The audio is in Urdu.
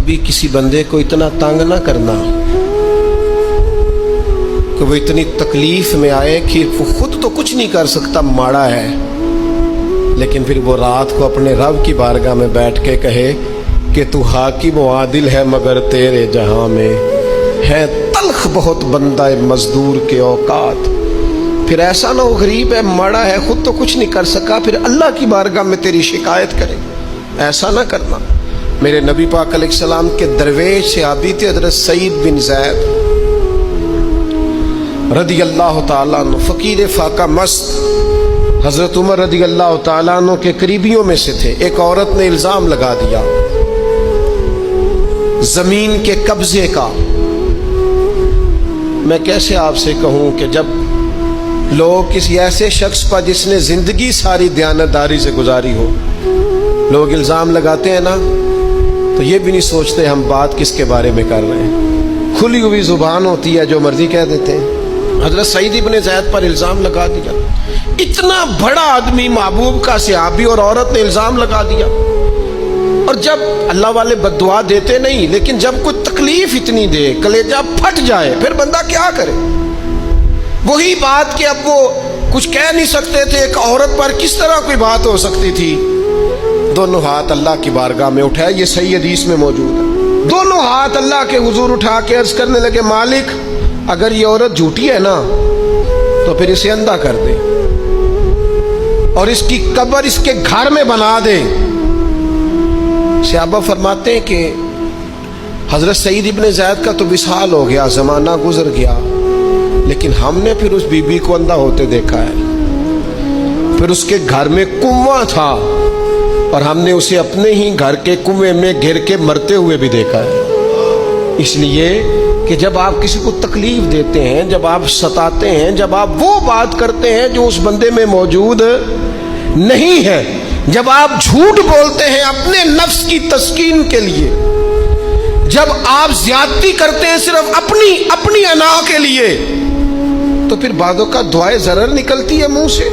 کبھی کسی بندے کو اتنا تنگ نہ کرنا کہ وہ اتنی تکلیف میں آئے کہ وہ خود تو کچھ نہیں کر سکتا، ماڑا ہے، لیکن پھر وہ رات کو اپنے رب کی بارگاہ میں بیٹھ کے کہے کہ تو حاکم و عادل ہے مگر تیرے جہاں میں ہے تلخ بہت بندہ مزدور کے اوقات۔ پھر ایسا نہ ہو غریب ہے، ماڑا ہے، خود تو کچھ نہیں کر سکا، پھر اللہ کی بارگاہ میں تیری شکایت کرے۔ ایسا نہ کرنا۔ میرے نبی پاک علیہ السلام کے درویش صحابی تھے حضرت سعید بن زید رضی اللہ تعالیٰ عنہ، فقیر فاقہ مست، حضرت عمر رضی اللہ تعالیٰ عنہ کے قریبیوں میں سے تھے۔ ایک عورت نے الزام لگا دیا زمین کے قبضے کا۔ میں کیسے آپ سے کہوں کہ جب لوگ کسی ایسے شخص پر جس نے زندگی ساری دیانتداری سے گزاری ہو، لوگ الزام لگاتے ہیں نا، تو یہ بھی نہیں سوچتے ہم بات کس کے بارے میں کر رہے ہیں، کھلی ہوئی زبان ہوتی ہے، جو مرضی کہہ دیتے ہیں۔ حضرت سعید بن زید پر الزام لگا دیا، اتنا بڑا آدمی، محبوب کا صحابی، اور عورت نے الزام لگا دیا۔ اور جب اللہ والے بد دعا دیتے نہیں، لیکن جب کوئی تکلیف اتنی دے، کلیجہ پھٹ جائے، پھر بندہ کیا کرے؟ وہی بات کہ اب وہ کچھ کہہ نہیں سکتے تھے، ایک عورت پر کس طرح کوئی بات ہو سکتی تھی؟ دونوں ہاتھ اللہ کی بارگاہ میں اٹھائے، یہ صحیح حدیث میں موجود ہے۔ دونوں ہاتھ اللہ کے حضور اٹھا کے عرض کرنے لگے، مالک اگر یہ عورت جھوٹی ہے نا تو پھر اسے اندھا کر دے اور اس کی قبر اس کے گھر میں بنا دے۔ صحابہ فرماتے ہیں کہ حضرت سعید ابن زید کا تو وصال ہو گیا، زمانہ گزر گیا، لیکن ہم نے پھر اس بی بی کو اندھا ہوتے دیکھا ہے۔ پھر اس کے گھر میں کنواں تھا اور ہم نے اسے اپنے ہی گھر کے کنویں میں گر کے مرتے ہوئے بھی دیکھا ہے۔ اس لیے کہ جب آپ کسی کو تکلیف دیتے ہیں، جب آپ ستاتے ہیں، جب آپ وہ بات کرتے ہیں جو اس بندے میں موجود نہیں ہے، جب آپ جھوٹ بولتے ہیں اپنے نفس کی تسکین کے لیے، جب آپ زیادتی کرتے ہیں صرف اپنی انا کے لیے، تو پھر بعضوں کا دعائے ضرر نکلتی ہے منہ سے۔